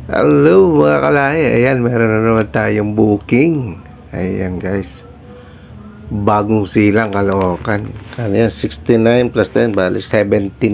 Hello mga kalahi. Ayan, meron na naman tayong booking. Ayan guys. Bagong silang Caloocan. Ano yan? 69 plus 10 bali 79.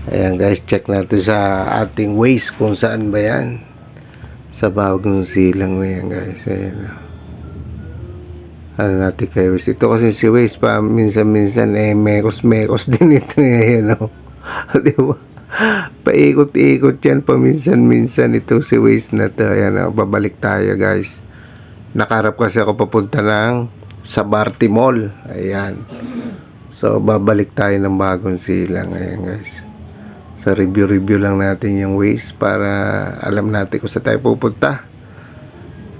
Ayan guys, check natin sa ating Waze kung saan ba yan. Sa bagong silang na yan guys. Ayan. Ano natin kay Waze. Ito kasi si Waze pa minsan-minsan mekos-mekos din ito. Ayan o. Diba? Paikot-ikot yan paminsan-minsan ito si Waze na to. Ayan, babalik tayo guys. Nakarap kasi ako papunta ng Sabarte Mall. Ayan. So babalik tayo ng bagong silang. Ayan guys. Sa review lang natin yung Waze para alam natin kung saan tayo pupunta.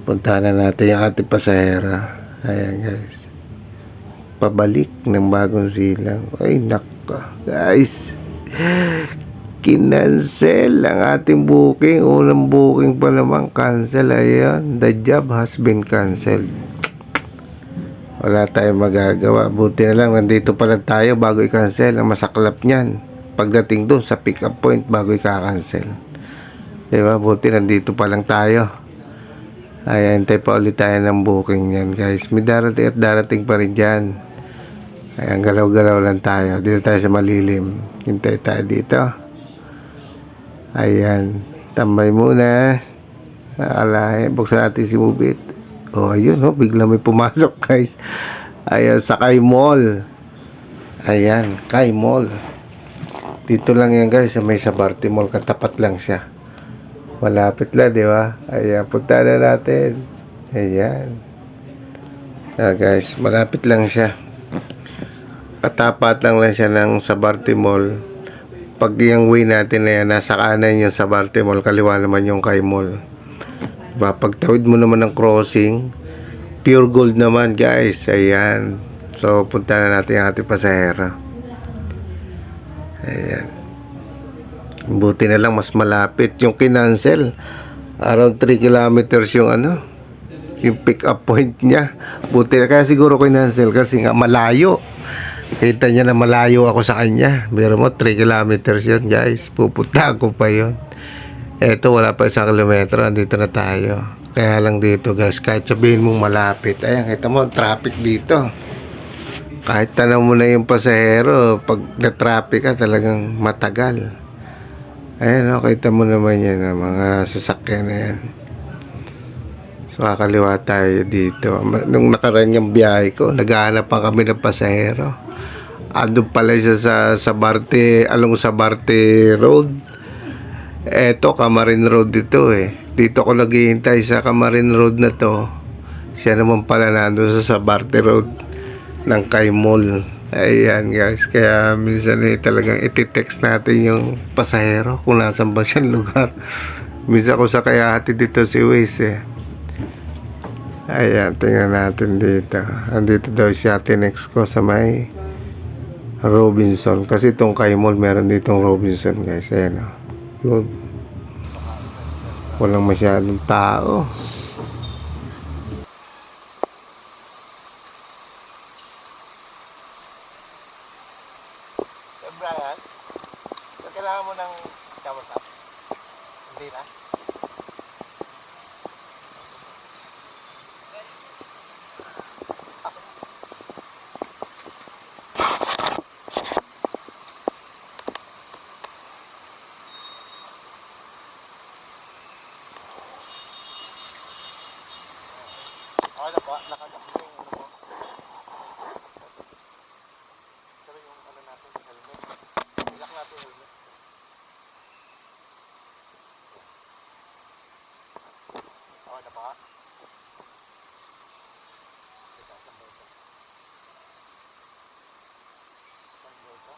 Puntahan na natin yung ating pasahera. Ayan guys. Pabalik ng bagong silang. Ay naka guys. Kinancel ang ating booking. Unang booking pa naman cancel. Ayan, the job has been canceled. Wala tayong magagawa. Buti na lang nandito pa lang tayo bago i-cancel. Ang masaklap niyan pagdating doon sa pick up point bago i-cancel, diba? Buti nandito pa lang tayo. Ayan, hintay pa ulit tayo ng booking niyan guys. May darating at darating pa rin dyan. Ayan, galaw-galaw lang tayo. Dito tayo sa malilim. Hintay tayo dito. Ayan, tambay muna. Alay, buksan natin si Mubit. Oh, ayun, oh, bigla may pumasok, guys. Ayan, sa Kay Mall. Ayan, Kay Mall. Dito lang yan, guys. May Sabarte Mall, katapat lang siya. Malapit lang, di ba? Ayan, punta na natin. Ayan. Guys, malapit lang siya. Katapat lang siya ng Sabarte Mall. Pag yung way natin na yan, nasa kanan yung Sabarte Mall, kaliwa naman yung Kay Mall. Diba? Pagtawid mo naman ng crossing, pure gold naman guys. Ayan. So, punta na natin yung ating pasahera. Ayan. Buti na lang mas malapit yung kinancel. Around 3 kilometers yung yung pick up point niya. Buti na, kaya siguro kinancel kasi nga malayo. Kita niya na malayo ako sa kanya. Pero mo 3 kilometers yun guys. Pupunta ko pa yun. Eto wala pa 1 kilometro. Andito na tayo. Kaya lang dito guys, kahit sabihin mong malapit, ayan, kita mo traffic dito. Kahit tanong mo na yung pasahero, pag na-traffic ka talagang matagal. Ayan o, kita mo naman yan, mga sasakyan na yan. So kakaliwa tayo dito. Nung nakaraan yung biyahe ko, naghahanap pa kami ng pasahero. Andun pala siya sa Sabarte, along Sabarte Road. Eto, Camarin Road dito eh. Dito ako naghihintay sa Camarin Road na to. Siya naman pala nandun sa Sabarte Road ng Kay Mall. Ayan guys, kaya minsan talagang iti-text natin yung pasahero kung nasan ba siyang lugar. Minsan ko sa kaya hati dito si Waze eh. Ayan, tingnan natin dito. Andito daw siya, tinext ko sa may Robinson. Kasi itong Kay Mall, meron ditong Robinson guys. Ayan o. Yun. Walang masyadong tao. So Brian, kailangan mo ng shower cap? Hindi na? Okay na po, nakagap mo yung mo. Pero yung natin, helmet. Ilak natin helmet. Okay na pa? Teka, saan ba ito? Saan ba ito?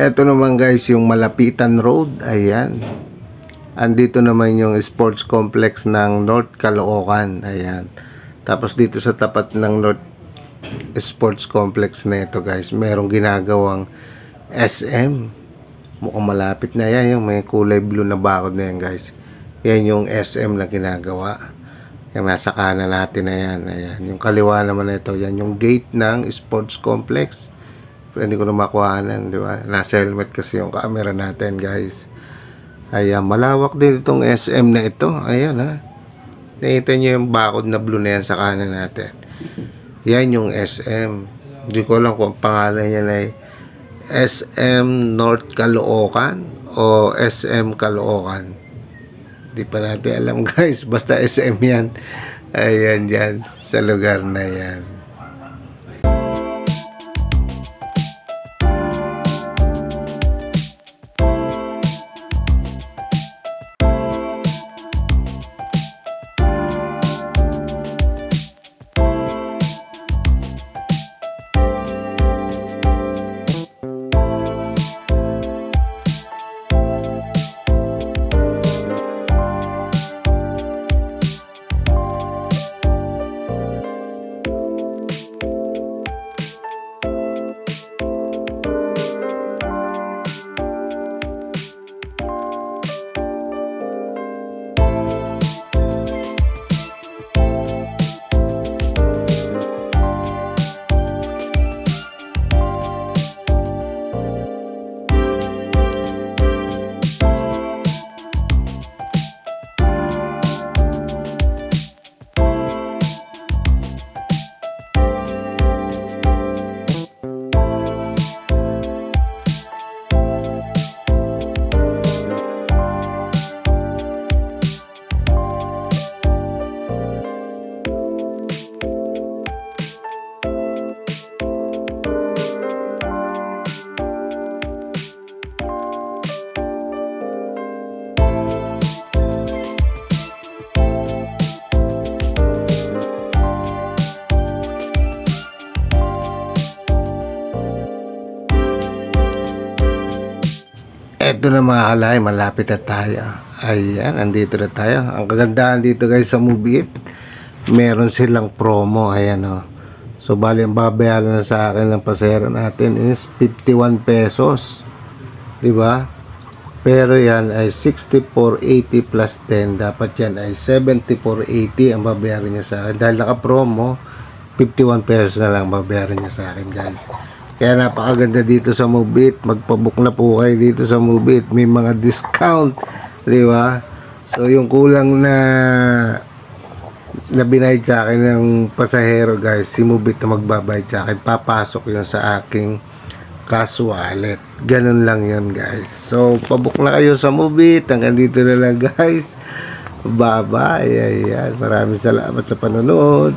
Eto naman guys, yung Malapitan Road. Ayan. Andito naman yung sports complex ng North Caloocan. Ayan. Tapos dito sa tapat ng North Sports Complex na ito guys, merong ginagawang SM. Mukhang malapit na yan. Yung may kulay blue na bakod na yan guys. Yan yung SM na ginagawa. Yung nasa kanan natin na yan. Ayan. Yung kaliwa naman na ito. Yan yung gate ng sports complex. Pero hindi ko na makuhanan, di ba? Nasa helmet kasi yung camera natin, guys. Ayan, malawak din itong SM na ito. Ayan, ha. Nakita nyo yung bakod na blue na yan sa kanan natin. Yan yung SM. Hindi ko alam kung pangalan niya ay SM North Caloocan o SM Caloocan. Di pa natin alam, guys. Basta SM yan. Ayan, dyan. Sa lugar na yan. Eto na mga kalay, malapit na tayo. Ayan, andito na tayo. Ang kagandahan dito guys sa Move It, meron silang promo. Ayan o. So bali ang babayaran na sa akin ng pasahero natin is 51 pesos. Diba? Pero yan ay 64.80 plus 10. Dapat yan ay 74.80 ang babayaran niya sa akin. Dahil naka-promo, 51 pesos na lang babayaran niya sa akin guys. Kaya napakaganda dito sa Move It. Magpabook na po kayo dito sa Move It. May mga discount, di ba? So yung kulang na binayad sa akin ng pasahero guys, si Move It na magbabayad sa akin. Papasok yun sa aking cash wallet. Ganun lang yun guys. So pabook na kayo sa Move It. Hanggang dito na lang guys. Bye bye. Ayan. Maraming salamat sa panonood.